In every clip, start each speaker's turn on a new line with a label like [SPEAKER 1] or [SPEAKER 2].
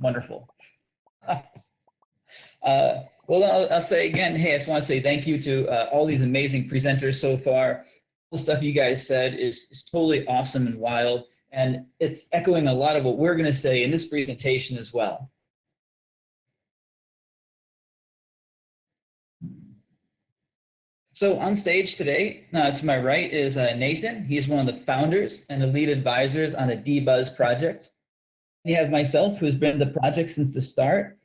[SPEAKER 1] Wonderful. Well, I'll say again, hey, I just want to say thank you to all these amazing presenters so far. All the stuff you guys said is totally awesome and wild, and it's echoing a lot of what we're going to say in this presentation as well. So on stage today, to my right is Nathan. He's one of the founders and the lead advisors on the D.Buzz project. You have myself, who's been in the project since the start,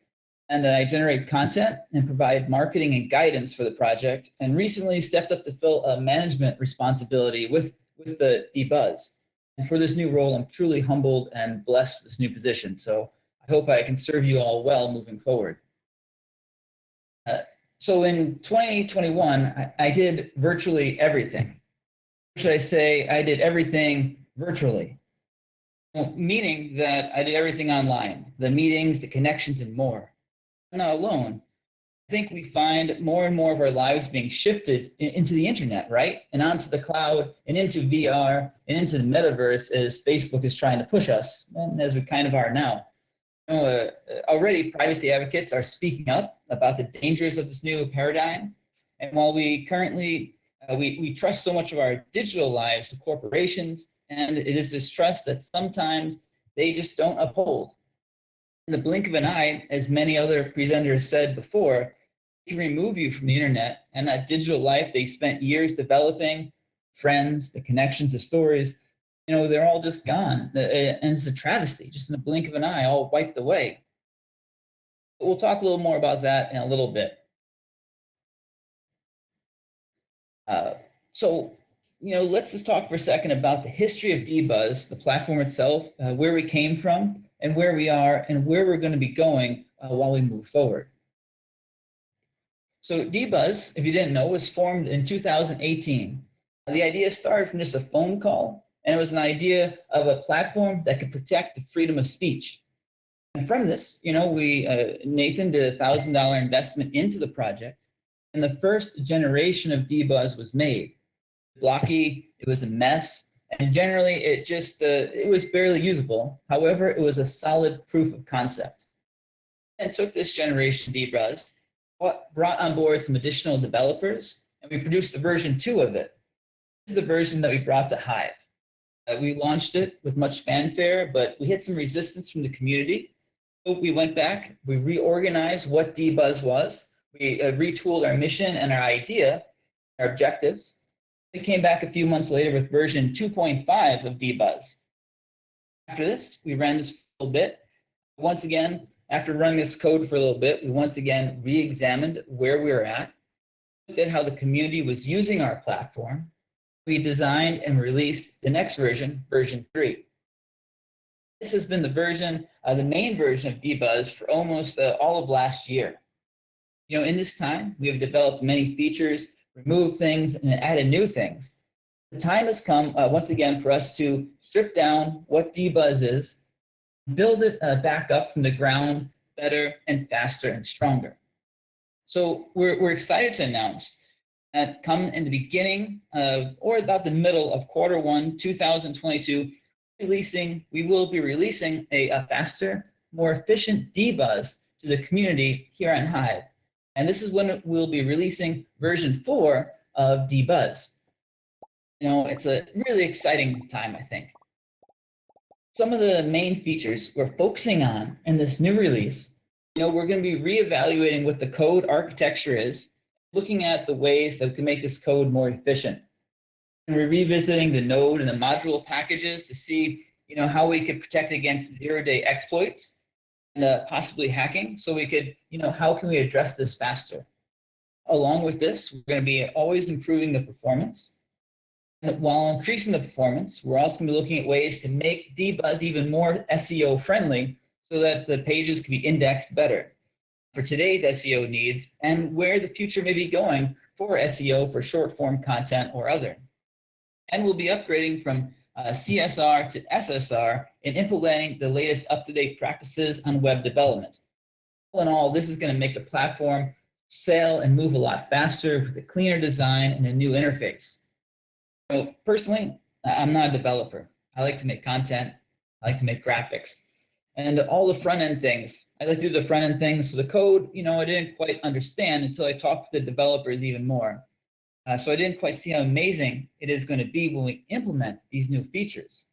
[SPEAKER 1] and I generate content and provide marketing and guidance for the project, and recently stepped up to fill a management responsibility with the D.Buzz. And for this new role, I'm truly humbled and blessed with this new position. So I hope I can serve you all well moving forward. So in 2021, I did virtually everything. Or should I say I did everything virtually? Meaning that I did everything online, the meetings, the connections, and more. I'm not alone. I think we find more and more of our lives being shifted into the internet, right? And onto the cloud and into VR and into the metaverse as Facebook is trying to push us, and as we kind of are now. Already privacy advocates are speaking up about the dangers of this new paradigm. And while we currently, we trust so much of our digital lives to corporations, and it is this trust that sometimes they just don't uphold. In the blink of an eye, as many other presenters said before, it can remove you from the internet and that digital life they spent years developing, friends, the connections, the stories, they're all just gone. And it's a travesty, just in the blink of an eye, all wiped away. But we'll talk a little more about that in a little bit. Let's just talk for a second about the history of D.Buzz, the platform itself, where we came from, and where we are, and where we're going to be going while we move forward. So D.Buzz, if you didn't know, was formed in 2018. The idea started from just a phone call, and it was an idea of a platform that could protect the freedom of speech. And from this, Nathan did a $1,000 investment into the project, and the first generation of D.Buzz was made. Blocky, it was a mess, and generally it was barely usable. However, it was a solid proof of concept. And took this generation D.Buzz, brought on board some additional developers, and we produced a version 2 of it. This is the version that we brought to Hive. We launched it with much fanfare, but we hit some resistance from the community. So we went back, we reorganized what D.Buzz was, we retooled our mission and our idea, our objectives. We came back a few months later with version 2.5 of D.Buzz. After this, we ran this for a little bit. Once again, after running this code for a little bit, we once again re-examined where we were at, looked at how the community was using our platform. We designed and released the next version, version 3. This has been the main version of D.Buzz for almost all of last year. In this time, we have developed many features, removed things, and added new things. The time has come, once again, for us to strip down what D.Buzz is, build it back up from the ground better and faster and stronger. So we're excited to announce that come in the beginning or about the middle of Q1 2022, we will be releasing a faster, more efficient D.Buzz to the community here on Hive. And this is when we'll be releasing version 4 of D.Buzz. It's a really exciting time, I think. Some of the main features we're focusing on in this new release, we're going to be reevaluating what the code architecture is, looking at the ways that we can make this code more efficient. And we're revisiting the node and the module packages to see, how we could protect against zero-day exploits and possibly hacking. So we could, how can we address this faster? Along with this, we're going to be always improving the performance. And while increasing the performance, we're also going to be looking at ways to make D.Buzz even more SEO friendly so that the pages can be indexed better for today's SEO needs and where the future may be going for SEO for short form content or other. And we'll be upgrading from CSR to SSR and implementing the latest up-to-date practices on web development. All in all, this is going to make the platform sail and move a lot faster with a cleaner design and a new interface. Personally, I'm not a developer. I like to make content. I like to make graphics. and all the front end things. I like to do the front end things. So the code, I didn't quite understand until I talked to the developers even more. So I didn't quite see how amazing it is going to be when we implement these new features.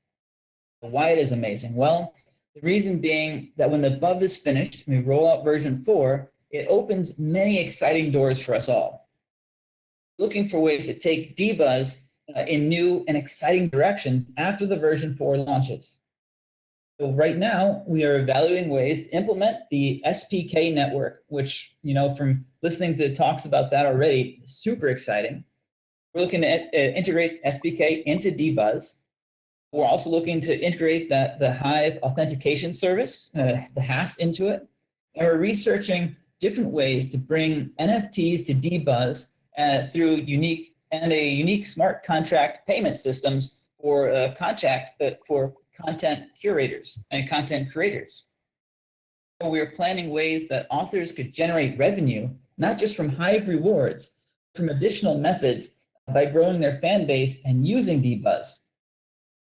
[SPEAKER 1] Why it is amazing? Well, the reason being that when the bug is finished and we roll out version 4, it opens many exciting doors for us all. Looking for ways to take D.Buzz in new and exciting directions after the version 4 launches. So right now, we are evaluating ways to implement the SPK network, which, from listening to talks about that already, is super exciting. We're looking to integrate SPK into D.Buzz. We're also looking to integrate the Hive authentication service, the HAS, into it. And we're researching different ways to bring NFTs to D.Buzz through unique smart contract payment systems for content curators and content creators. So we are planning ways that authors could generate revenue, not just from Hive rewards, but from additional methods by growing their fan base and using D.Buzz.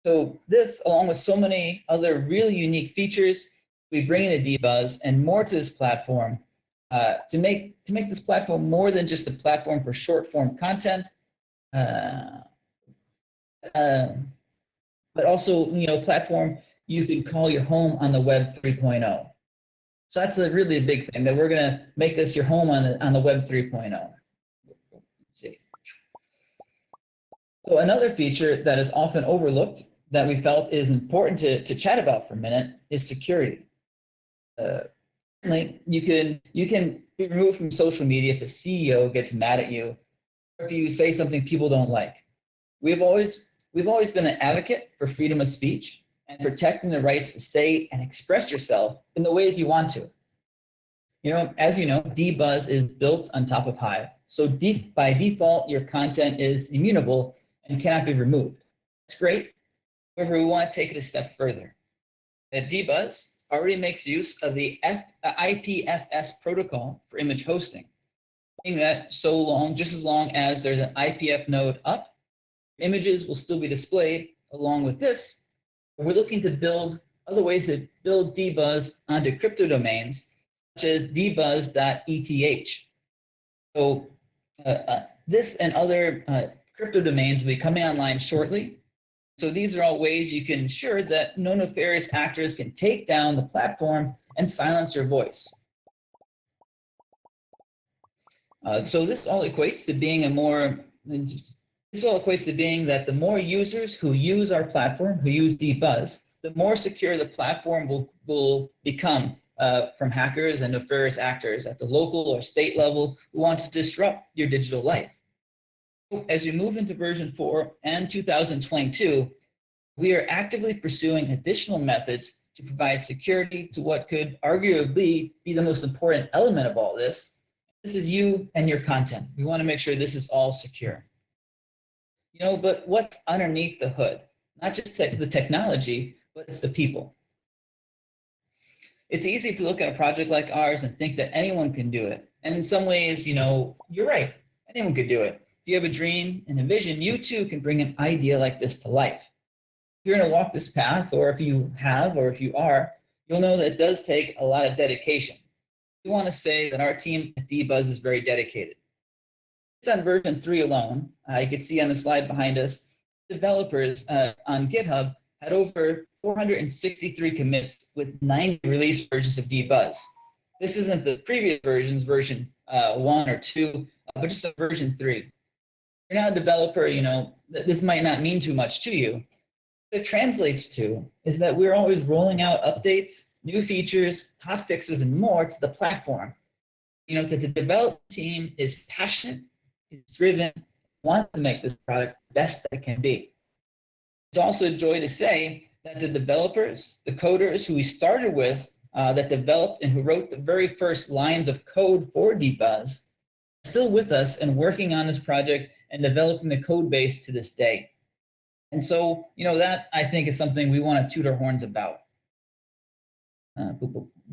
[SPEAKER 1] So this, along with so many other really unique features, we bring into D.Buzz and more to this platform to make this platform more than just a platform for short form content, but also platform you could call your home on the Web 3.0. So that's really a big thing, that we're going to make this your home on the Web 3.0. Let's see. So another feature that is often overlooked that we felt is important to chat about for a minute is security. You can be removed from social media if a CEO gets mad at you, or if you say something people don't like. We've always been an advocate for freedom of speech and protecting the rights to say and express yourself in the ways you want to. As you know, D.Buzz is built on top of Hive. So by default, your content is immutable and cannot be removed. That's great. However, we want to take it a step further. D.Buzz already makes use of the IPFS protocol for image hosting, meaning that just as long as there's an IPF node up, images will still be displayed. Along with this, we're looking to build other ways to build D.Buzz onto crypto domains, such as dbuzz.eth. So this and other crypto domains will be coming online shortly. So these are all ways you can ensure that no nefarious actors can take down the platform and silence your voice. So this all equates to being that the more users who use our platform, who use D.Buzz, the more secure the platform will become from hackers and nefarious actors at the local or state level who want to disrupt your digital life. As we move into version 4 and 2022, we are actively pursuing additional methods to provide security to what could arguably be the most important element of all this. This is you and your content. We want to make sure this is all secure. But what's underneath the hood? Not just the technology, but it's the people. It's easy to look at a project like ours and think that anyone can do it. And in some ways, you're right. Anyone could do it. If you have a dream and a vision, you too can bring an idea like this to life. If you're going to walk this path, or if you have, or if you are, you'll know that it does take a lot of dedication. We want to say that our team at D.Buzz is very dedicated. It's on version 3 alone. You can see on the slide behind us, developers on GitHub had over 463 commits with 90 release versions of D.Buzz. This isn't the previous versions, version 1 or 2, but just a version 3. If you're not a developer, this might not mean too much to you. What it translates to is that we're always rolling out updates, new features, hot fixes, and more to the platform. That the development team is passionate, is driven, wants to make this product the best that it can be. It's also a joy to say that the developers, the coders who we started with, that developed and who wrote the very first lines of code for D.Buzz, are still with us and working on this project and developing the code base to this day. And so, that I think is something we want to toot our horns about.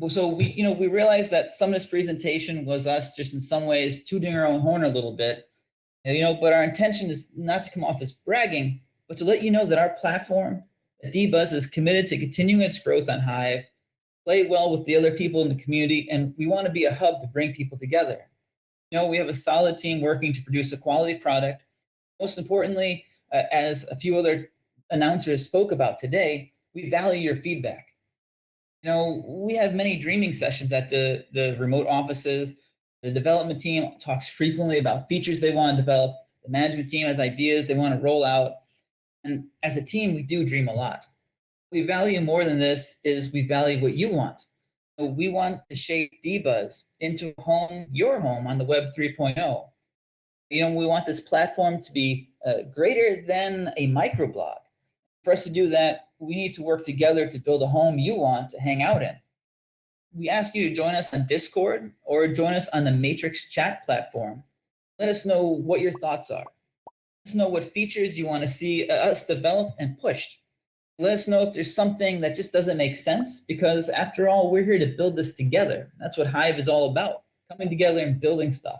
[SPEAKER 1] So we realized that some of this presentation was us just in some ways tooting our own horn a little bit, but our intention is not to come off as bragging, but to let you know that our platform, D.Buzz, is committed to continuing its growth on Hive, play well with the other people in the community, and we want to be a hub to bring people together. We have a solid team working to produce a quality product. Most importantly, as a few other announcers spoke about today, we value your feedback. We have many dreaming sessions at the remote offices. The development team talks frequently about features they want to develop. The management team has ideas they want to roll out. And as a team, we do dream a lot. What we value more than this is we value what you want. We want to shape D.Buzz into your home on the Web 3.0. We want this platform to be greater than a microblog. For us to do that, we need to work together to build a home you want to hang out in. We ask you to join us on Discord or join us on the Matrix chat platform. Let us know what your thoughts are. Let us know what features you want to see us develop and push. Let us know if there's something that just doesn't make sense, because after all, we're here to build this together. That's what Hive is all about, coming together and building stuff.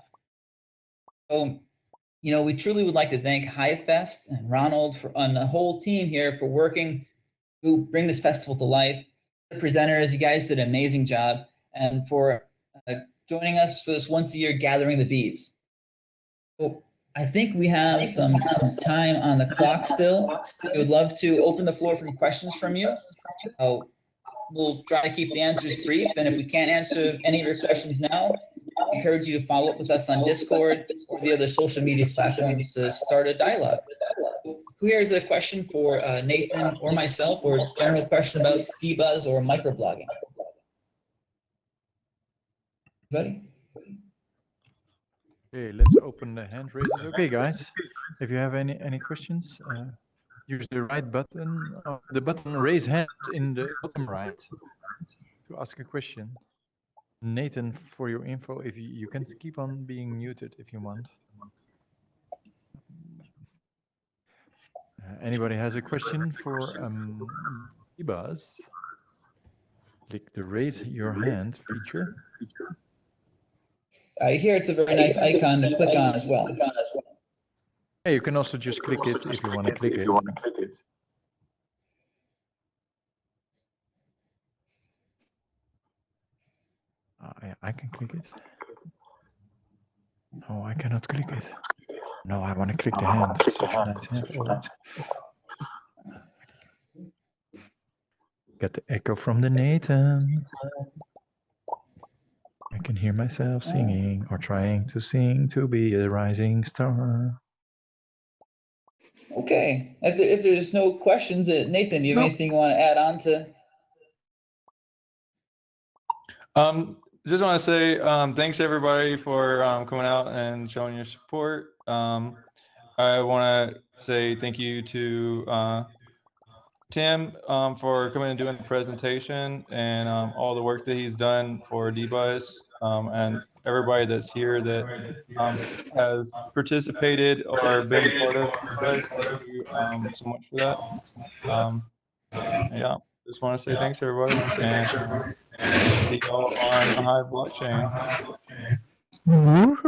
[SPEAKER 1] So, we truly would like to thank HiveFest and Ronald and the whole team here for working to bring this festival to life. The presenters, you guys did an amazing job, and for joining us for this once-a-year gathering the bees. So I think we have some time on the clock still. I would love to open the floor for questions from you. We'll try to keep the answers brief, and if we can't answer any of your questions now, I encourage you to follow up with us on Discord or the other social media platforms to start a dialogue. Who here has a question for Nathan or myself, or a general question about D.Buzz or microblogging? Anybody?
[SPEAKER 2] Okay, let's open the hand raises. Okay, guys, if you have any questions, use the right button, the button raise hand in the bottom right to ask a question. Nathan, for your info, if you can keep on being muted if you want. Anybody has a question for D.Buzz? Click the raise your hand feature.
[SPEAKER 1] I hear it's a very nice icon to click on as well.
[SPEAKER 2] Yeah, you can also just click it if you want to click it. Yeah, I can click it. No, I cannot click it. No, I want to click the hand. Such a nice hand. Oh. Got the echo from the Nathan. I can hear myself singing or trying to sing to be a rising star.
[SPEAKER 1] Okay. If there's no questions, Nathan, do you have anything you want to add on to?
[SPEAKER 3] Just want to say thanks everybody for coming out and showing your support. I want to say thank you to Tim for coming and doing the presentation and all the work that he's done for D.Buzz, and everybody that's here that has participated or been part of D.Buzz. Thank you so much for that. Yeah, just want to say thanks everybody, and see y'all on Hive Blockchain.